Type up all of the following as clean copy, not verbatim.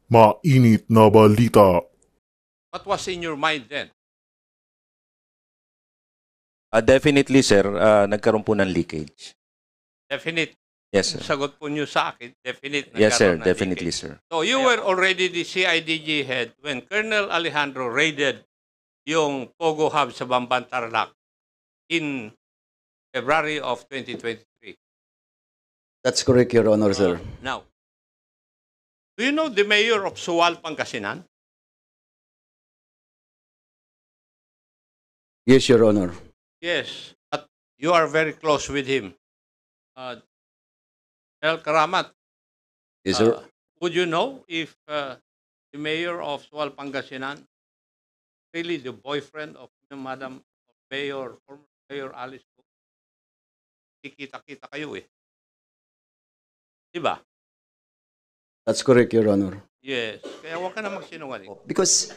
Mainit na balita. What was in your mind then? Definitely, sir, nagkaroon po ng leakage. Definite. Yes, sir. Sagot po niyo sa akin, definite. Yes, sir. nagkaroon ng Definitely, leakage. sir. So you were already the CIDG head when Colonel Alejandro raided yung Pogo Hub sa Bamban, Tarlac in February of 2023. That's correct, Your Honor, sir. Now, do you know the mayor of Sual, Pangasinan? Yes, Your Honor. Yes, but you are very close with him. El Karamat, Yes, sir. would you know if the mayor of Sual, Pangasinan, really the boyfriend of Madam Mayor, former Mayor Alice Go? Kikita-kita kayo eh. Diba? That's correct, Your Honor. Yes. Kaya huwag ka na magsinungaling. Because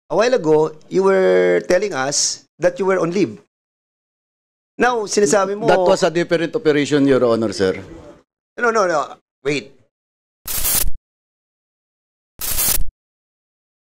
a while ago, you were telling us that you were on leave. Now, sinasabi mo... That was a different operation, Your Honor, sir. No. Wait.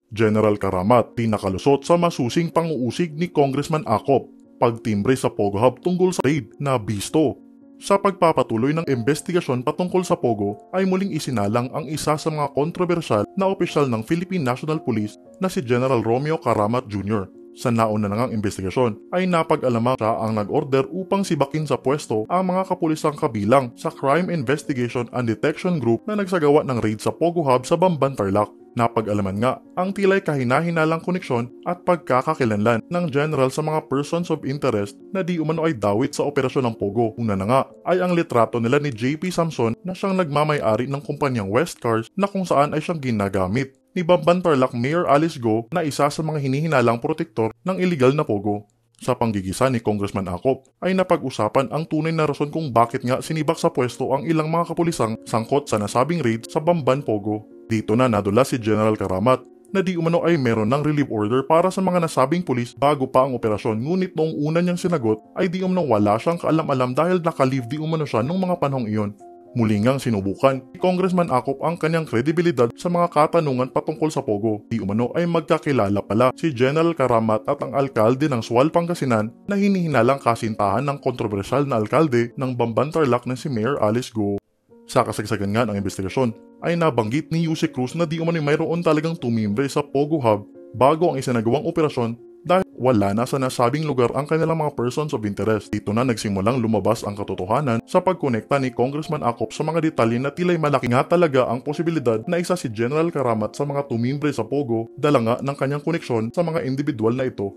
General Karamat tinakalusot sa masusing pang-uusig ni Congressman Acop pagtimbre sa Pogo Hub tungkol sa raid na bisto. Sa pagpapatuloy ng investigasyon patungkol sa Pogo ay muling isinalang ang isa sa mga kontrobersyal na opisyal ng Philippine National Police na si General Romeo Karamat Jr. Sa nauna na ngang investigasyon ay napag-alaman siya ang nag-order upang sibakin sa pwesto ang mga kapulisang kabilang sa Crime Investigation and Detection Group na nagsagawa ng raid sa Pogo Hub sa Bamban, Tarlac. Napag-alaman nga ang tilay kahina-hinalang koneksyon at pagkakakilanlan ng general sa mga persons of interest na di umano ay dawit sa operasyon ng Pogo. Una na nga ay ang litrato nila ni JP Samson na siyang nagmamay-ari ng kumpanyang West Cars na kung saan ay siyang ginagamit ni Bamban Tarlac Mayor Alice Go na isa sa mga hinihinalang protektor ng iligal na Pogo. Sa panggigisa ni Congressman Acop ay napag-usapan ang tunay na rason kung bakit nga sinibak sa pwesto ang ilang mga kapulisang sangkot sa nasabing raid sa Bamban, Pogo. Dito na nadula si General Karamat na di umano ay meron ng relief order para sa mga nasabing pulis bago pa ang operasyon, ngunit noong una niyang sinagot ay di umano wala siyang kaalam-alam dahil nakalive di umano siya nung mga panahong iyon. Muli ngang sinubukan ni Congressman Acop ang kanyang kredibilidad sa mga katanungan patungkol sa Pogo. Di umano ay magkakilala pala si General Karamat at ang alkalde ng Sual, Pangasinan na hinihinalang kasintahan ng kontrobersyal na alkalde ng Bamban, Tarlac na si Mayor Alice Go. Sa kasagsagan nga ng investigasyon ay nabanggit ni Yusek Cruz na di umano mayroon talagang tumimbre sa Pogo Hub bago ang isinagawang operasyon dahil wala na sa nasabing lugar ang kanilang mga persons of interest. Dito na nagsimulang lumabas ang katotohanan sa pagkonekta ni Congressman Acop sa mga detalye na tila'y malaki nga talaga ang posibilidad na isa si General Karamat sa mga tumimbre sa Pogo dala nga ng kanyang koneksyon sa mga individual na ito.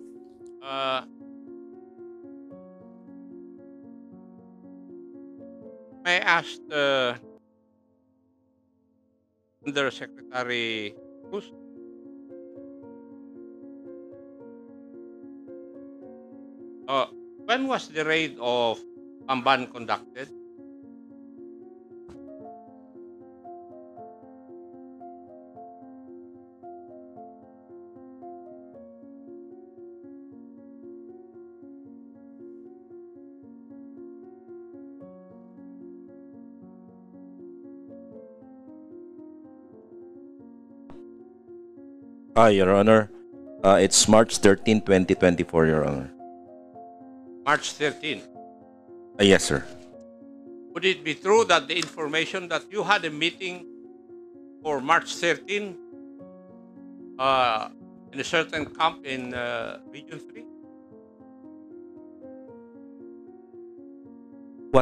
I asked Undersecretary Cruz. When was the raid of Bamban conducted? Your Honor, it's March 13, 2024, Your Honor. March 13. Yes, sir. Would it be true that the information that you had a meeting for March 13 in a certain camp in Region 3?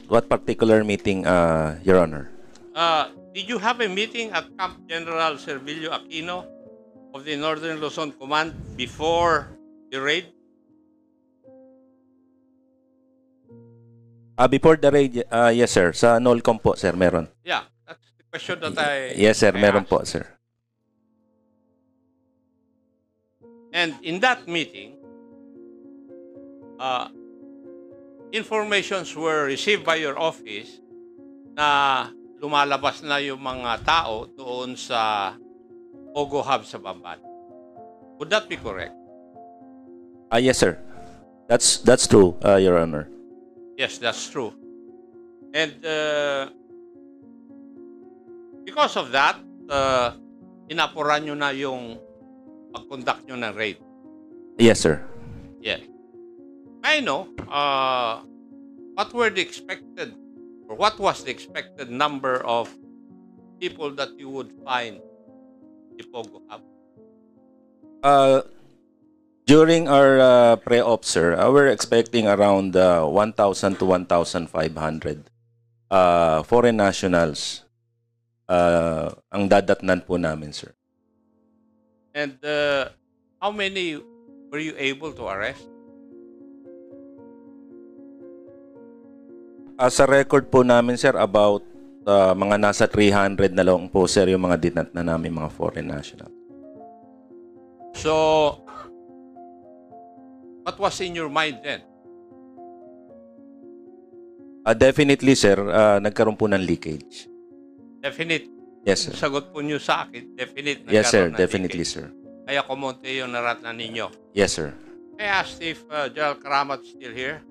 What particular meeting, Your Honor? Did you have a meeting at Camp General Servilio Aquino of the Northern Luzon Command before the raid? Before the raid, yes, sir. Sa NOLCOM po, sir, meron. Yeah, that's the question that I... Yes, sir, I meron asked. po, sir. And in that meeting, informations were received by your office na lumalabas na yung mga tao doon sa Pogo Hub sa Bamban. Would that be correct? Yes, sir. That's true, Your Honor. Yes, that's true. And because of that, inapuran nyo na yung pag-conduct nyo ng raid. Yes, sir. Yes. I know, what were the expected, or what was the expected number of people that you would find in the Pogo Hub? During our pre-op, sir, we're expecting around 1,000 to 1,500 foreign nationals ang dadatnan po namin, sir. And how many were you able to arrest? Sa record po namin, sir, about mga nasa 300 na lang po, sir, yung mga dinat na namin mga foreign national. So, what was in your mind then? Definitely, sir, nagkaroon po ng leakage. Definite. Yes, sir. Sagot po nyo sa akin, definite. Yes, sir. nagkaroon ng Definitely, leakage. sir. Kaya kumonte yung naratnan ninyo. Yes, sir. I asked if General Karamat still here.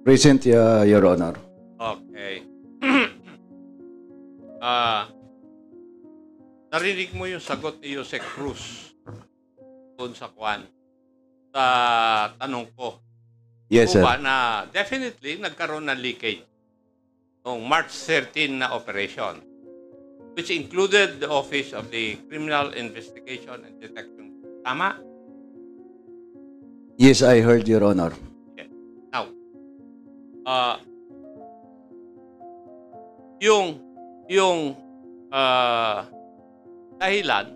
Present, Your Honor. Okay. Narinig mo yung sagot ni Jose Cruz doon sa Kwan sa tanong ko. Yes, sir. Ba na definitely nagkaroon ng leakage noong March 13 na operation, which included the Office of the Criminal Investigation and Detection. Tama? Yes, I heard, Your Honor. Now, yung dahilan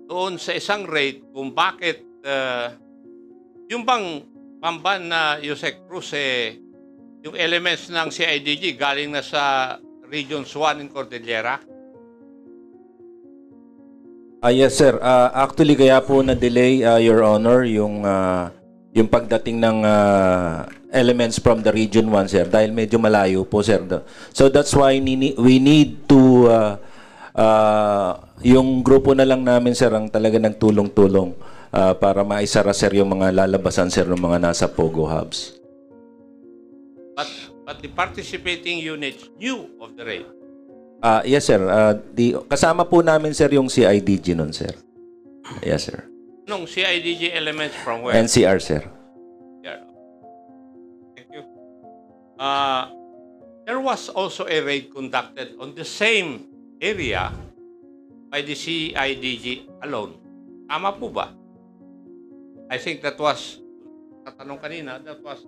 doon sa isang raid kung bakit yung bang pamban na Jose Cruz yung elements ng CIDG galing na sa Regions 1 in Cordillera. Yes, sir. Actually, kaya po na-delay, Your Honor, yung pagdating ng elements from the Region 1, sir, dahil medyo malayo po, sir. So that's why we need to, yung grupo na lang namin, sir, ang talaga nagtulong-tulong para maisara, sir, yung mga lalabasan, sir, ng mga nasa Pogo Hubs. But the participating units knew of the raid. Yes, sir. Kasama po namin, sir, yung CIDG nun, sir. Yes, sir. Nung CIDG elements from where? NCR, sir. Yeah. Thank you. There was also a raid conducted on the same area by the CIDG alone. Tama po ba? I think that was, tatanong kanina, that was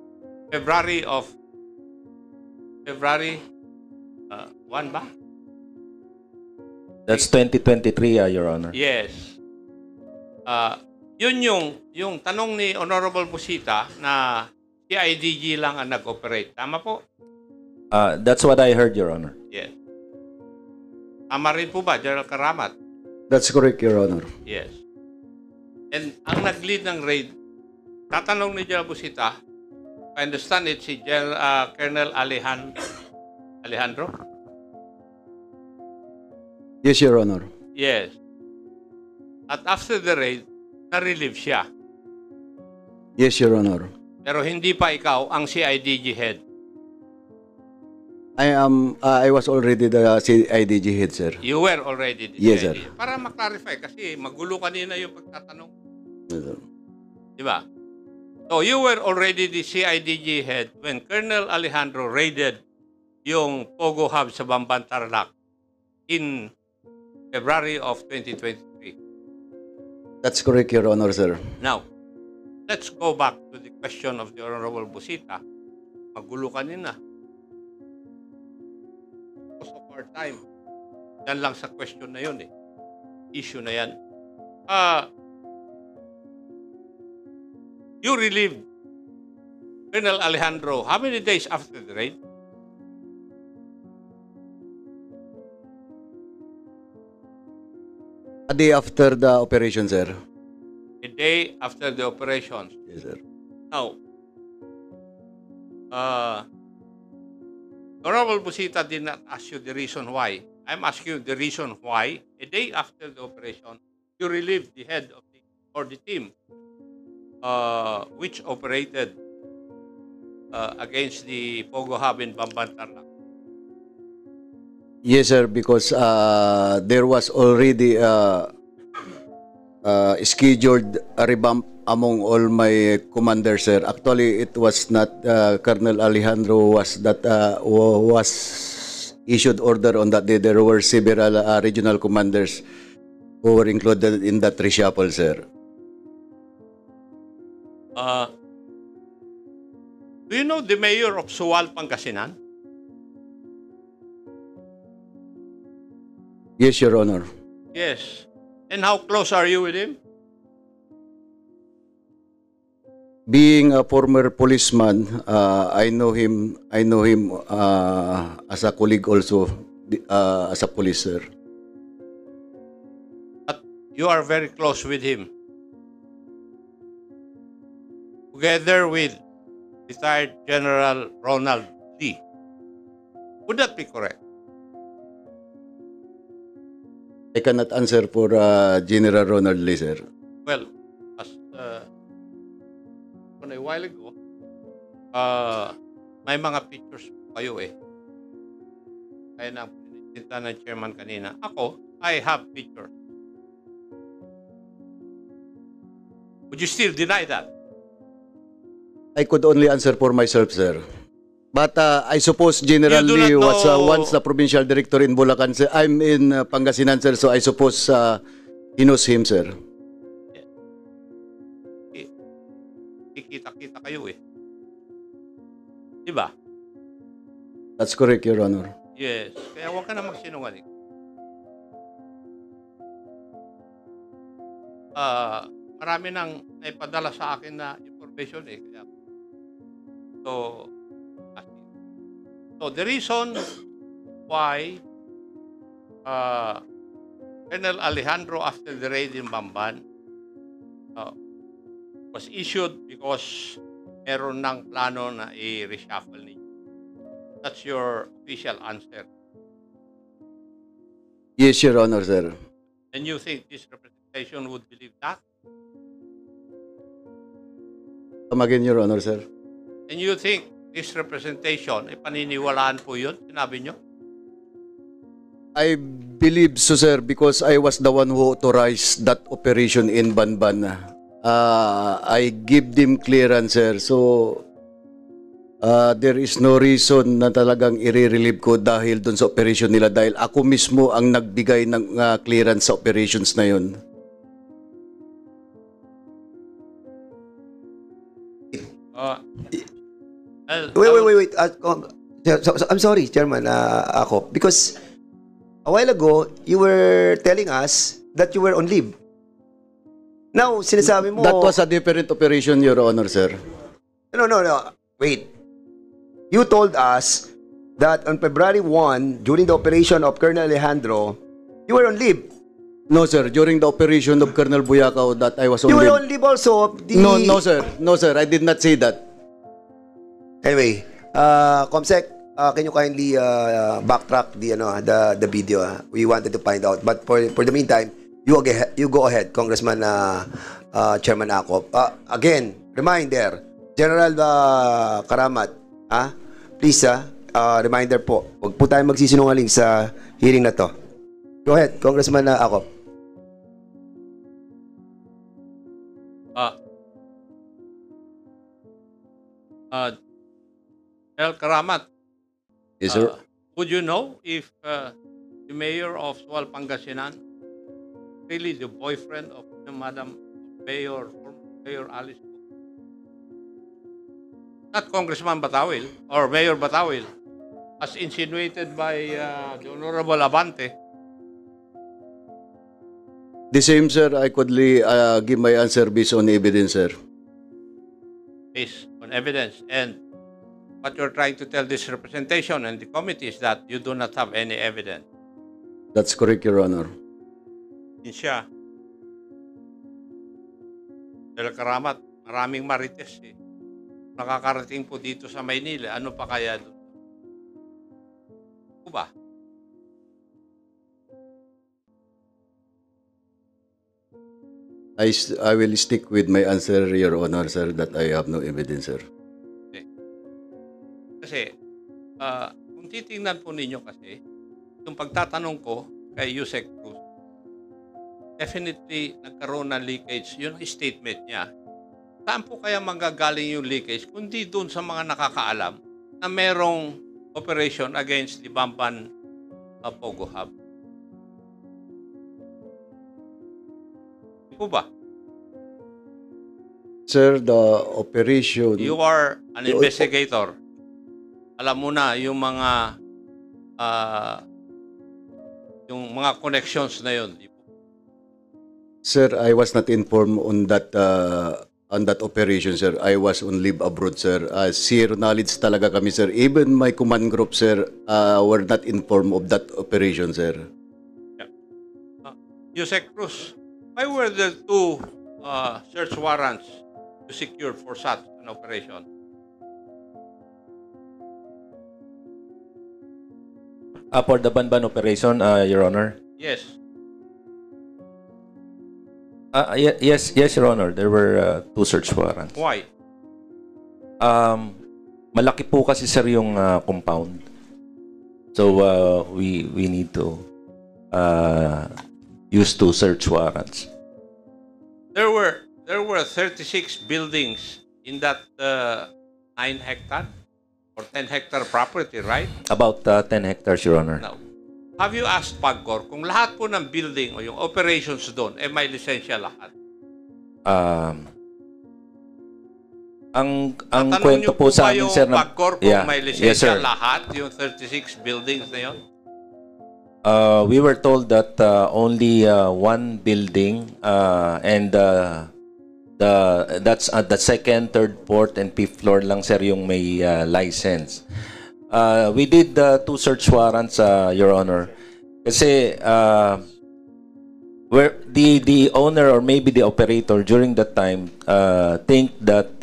February 1 ba? That's 2023, Your Honor. Yes. Yun yung tanong ni Honorable Busita na CIDG lang ang nag-operate. Tama po? That's what I heard, Your Honor. Yes. Tama rin po ba, General Karamat? That's correct, Your Honor. Yes. And ang nag-lead ng raid, tatanong ni General Busita, I understand it's si Colonel Alejandro? Yes, Your Honor. Yes. At after the raid, na-relieve siya. Yes, Your Honor. Pero hindi pa ikaw ang CIDG head. I was already the CIDG head, sir. You were already the Yes, CIDG. sir. Para maklarify kasi magulo kanina yung pagtatanong. Yes, sir. Di ba? So you were already the CIDG head when Colonel Alejandro raided yung Pogo Hub sa Bamban, Tarlac in February of 2023. That's correct, Your Honor, sir. Now, let's go back to the question of the Honorable Busita. Magulo kanina. Most of our time, yan lang sa question na yun eh. Issue na yan. You relieved Colonel Alejandro how many days after the raid? A day after the operation, sir. A day after the operations. Yes, sir. Now, Honorable Busita did not ask you the reason why. I'm asking you the reason why a day after the operation, you relieved the head of the team which operated against the Pogo Hub in Bamban, Tarlac. Yes, sir, because there was already scheduled a revamp among all my commanders, sir. Actually, it was not Colonel Alejandro was issued order on that day. There were several regional commanders who were included in that reshuffle, sir. Do you know the mayor of Sual, Pangasinan? Yes, Your Honor. Yes. And how close are you with him? Being a former policeman, I know him. As a colleague also, as a police, sir. But you are very close with him. Together with retired General Ronald Lee. Would that be correct? I cannot answer for General Ronald Lee, sir. Well, as a while ago, may mga pictures po kayo eh. Kaya na pinita ng chairman kanina. Ako, I have pictures. Would you still deny that? I could only answer for myself, sir. But I suppose General You do Lee not was know- once the provincial director in Bulacan, sir. I'm in Pangasinan, sir, so I suppose he knows him, sir. Kikita-kita kayo eh. Diba? That's correct, Your Honor. Yes. Kaya huwag ka na magsinungaling. Marami nang naipadala sa akin na information eh. Kaya, so the reason why Colonel Alejandro after the raid in Bamban was issued because meron ng plano na i-reshuffle ninyo. That's your official answer. Yes, Your Honor, sir. And you think this representation would believe that? Come again, Your Honor, sir. And you think this representation, paniniwalaan po yun? Sinabi nyo? I believe so, sir, because I was the one who authorized that operation in Banban. I give them clearance, sir. So, there is no reason na talagang i-relieve ko dahil dun sa operation nila dahil ako mismo ang nagbigay ng clearance sa operations na yun. Wait. So, I'm sorry, Chairman, ako. Because a while ago, you were telling us that you were on leave. Now, sinasabi mo... That was a different operation, Your Honor, sir. No. Wait. You told us that on February 1, during the operation of Colonel Alejandro, you were on leave. No, sir. During the operation of Colonel Buyakaw that I was on You were leave. on leave also of the... No, sir. No, sir. I did not say that. Anyway, Comsec, can you kindly backtrack the video? We wanted to find out. But for the meantime, you go ahead, Congressman Chairman Akop. Again, reminder, General Karamat, please, reminder po, huwag po tayo magsisinungaling sa hearing na to. Go ahead, Congressman Akop. El Karamat, Yes, sir. would you know if the mayor of Sual, Pangasinan, really the boyfriend of Madam Mayor, former Mayor Alice Go? Not Congressman Batawil or Mayor Batawil, as insinuated by the Honorable Abante. The same, sir. I could give my answer based on evidence, sir. Based on evidence. And what you're trying to tell this representation and the committee is that you do not have any evidence. That's correct, Your Honor. Yun siya. El Karamat, maraming marites eh. Nakakarating po dito sa Maynila. Ano pa kaya doon? O ba? I will stick with my answer, Your Honor, sir, that I have no evidence, sir. Kasi, kung titingnan po ninyo kasi, yung pagtatanong ko kay Yusek Cruz, definitely nagkaroon ng leakage. Yun ang statement niya. Saan po kaya manggagaling yung leakage? Kundi doon sa mga nakakaalam na merong operation against the Bamban Pogo Hub. Di po ba? Sir, the operation... You are an investigator. Alam mo na yung mga connections na yun. Di po? Sir, I was not informed on that operation, sir. I was on leave abroad, sir. Zero knowledge talaga kami, sir. Even my command group, sir, were not informed of that operation, sir. Yusek Cruz, why were there two search warrants you secured for such an operation? For the Banban operation, Your Honor. Yes. Yes, Your Honor. There were two search warrants. Why? Malaki po kasi, sir, yung compound. So, we need to use two search warrants. There were 36 buildings in that 9-hectare or 10-hectare property, right? About 10 hectares, Your Honor. Now, have you asked PAGCOR kung lahat po ng building o yung operations doon may lisensya lahat? Ang Tatanong kwento niyo po sa ba amin, yung sir, na PAGCOR kung may yes, lisensya sir. lahat, yung 36 buildings na yun? We were told that only one building and that's the second, third, fourth, and fifth floor lang, sir, yung may license. We did two search warrants, Your Honor. Kasi where the owner or maybe the operator during that time think that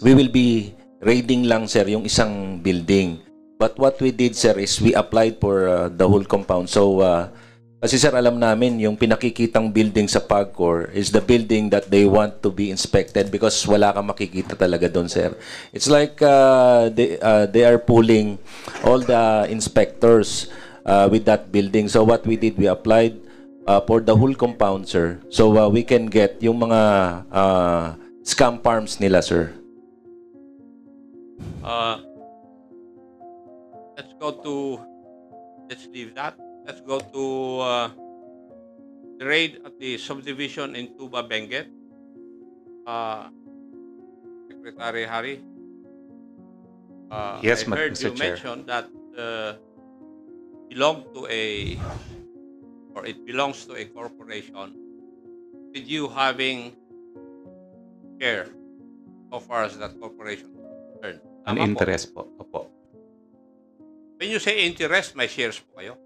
we will be raiding lang, sir, yung isang building. But what we did, sir, is we applied for the whole compound. So, kasi, sir, alam namin yung pinakikitang building sa PAGCOR is the building that they want to be inspected because wala kang makikita talaga doon, sir. It's like they are pulling all the inspectors with that building. So, what we did, we applied for the whole compound, sir. So, we can get yung mga scam farms nila, sir. Let's leave that. Let's go to the raid at the subdivision in Tuba Benguet. Secretary Hari. Yes, I heard Mr. you Chair. mention that it belongs to a corporation with you having share so far as that corporation is concerned. An Tama po? interest po. Opo. When you say interest, may shares po kayo?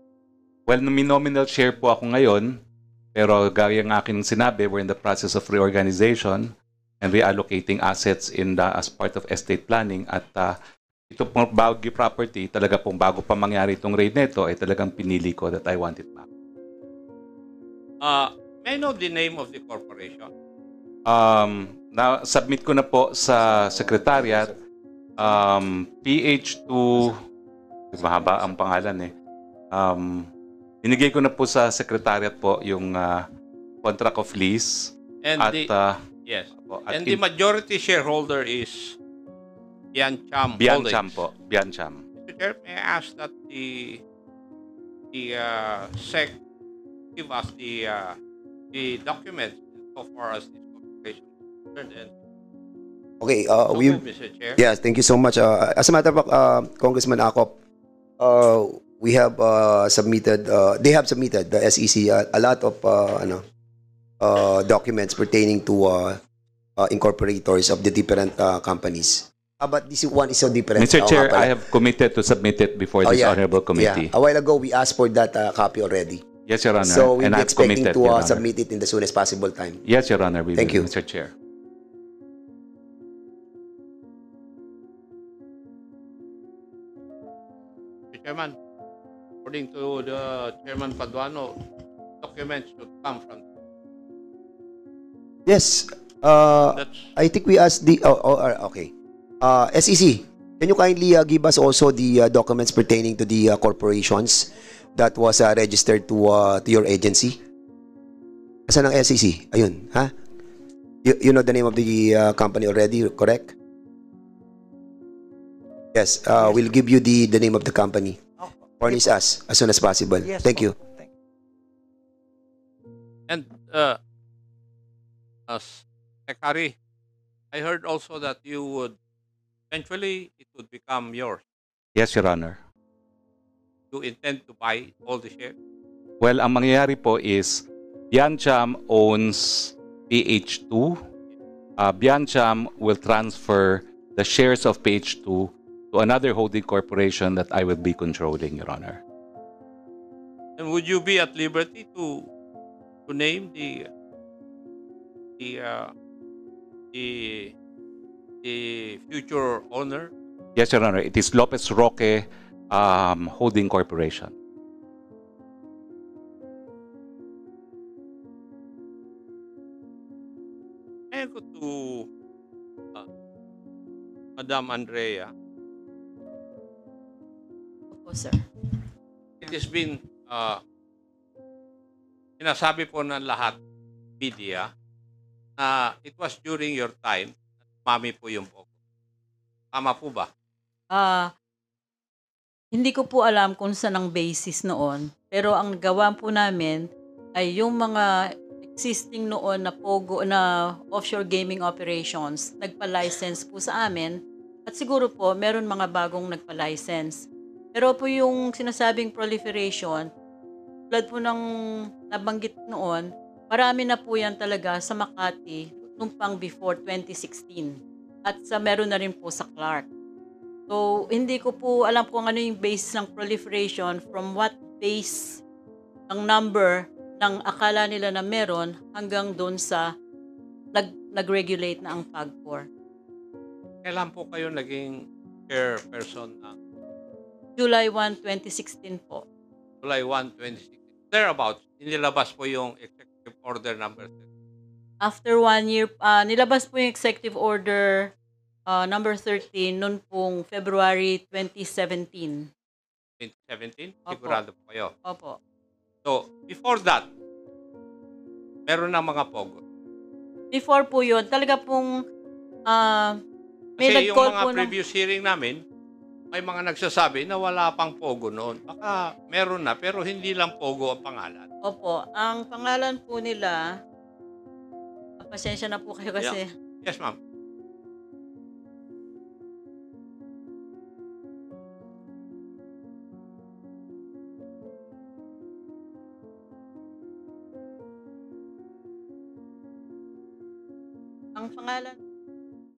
Well, nominal share po ako ngayon, pero gaya ng aking sinabi, we're in the process of reorganization and reallocating assets as part of estate planning. At ito pong Baguio property, talaga pong bago pa mangyari itong raid nito, ay talagang pinili ko that I want it back. May I know the name of the corporation? Na-submit ko na po sa Secretariat, PH2, mahaba ang pangalan eh. Binigay ko na po sa Secretariat po yung contract of lease. And at, yes. po, at And the majority shareholder is Biancham Biancham Holdings. po. Biancham. Mr. Chair, may I ask that the SEC give us the documents so far as this corporation is concerned. And Okay, so move, Mr. Chair. yes, thank you so much. As a matter of fact, Congressman Acop, we have submitted, they have submitted the SEC a lot of documents pertaining to incorporators of the different companies. But this one is so different. Mr. Oo Chair, nga pala. I have committed to submit it before this honorable committee. Yeah, a while ago we asked for that copy already. Yes, Your Honor. So we'll and be I've expecting committed, to Your Honor. submit it in the soonest possible time. Yes, Your Honor. We Thank will, you. Mr. Chair. Mr. Chairman, according to the Chairman Paduano, documents should come from Yes, that's I think we asked the, okay. SEC, can you kindly give us also the documents pertaining to the corporations that was registered to your agency? Asan ang LCC? Ayun, ha? You know the name of the company already, correct? Yes, we'll give you the name of the company. Furnish us as soon as possible. Yes, Thank you. Thank you. And Secretary, I heard also that you would eventually it would become yours. Yes, Your Honor. You intend to buy all the shares? Well, ang mangyayari po is Biancham owns PH2. Biancham will transfer the shares of PH2 to another holding corporation that I will be controlling, Your Honor. And would you be at liberty to name the future owner? Yes, Your Honor. It is Lopez Roque Holding Corporation. I go to Madam Andrea. Opo, sir. It has been sinasabi po ng lahat media na it was during your time mami po yung pogo. Tama po ba? Hindi ko po alam kung saan ang basis noon, pero ang gawa po namin ay yung mga existing noon na pogo na offshore gaming operations, nagpa-license po sa amin at siguro po meron mga bagong nagpa-license. Pero po yung sinasabing proliferation, tulad po ng nabanggit noon, marami na po yan talaga sa Makati nung pang before 2016 at sa meron na rin po sa Clark. So, hindi ko po alam kung ano yung base ng proliferation, from what base ng number ng akala nila na meron hanggang doon sa nag-regulate na ang PAGCOR. Kailan po kayo naging chairperson ng July 1, 2016 po. July 1, 2016? Thereabouts, inilabas po yung executive order number 10. After 1 year, nilabas po yung executive order number 13 noon pong February 2017. 2017? Opo. Sigurado po kayo. Opo. So, before that, meron na mga pogo. Before po yun, talaga pong may Kasi yung nag-call mga po ng... previous hearing namin, may mga nagsasabi na wala pang pogo noon. Baka meron na, pero hindi lang pogo ang pangalan. Opo, ang pangalan po nila, pasensya na po kayo kasi... Yes, ma'am. Ang pangalan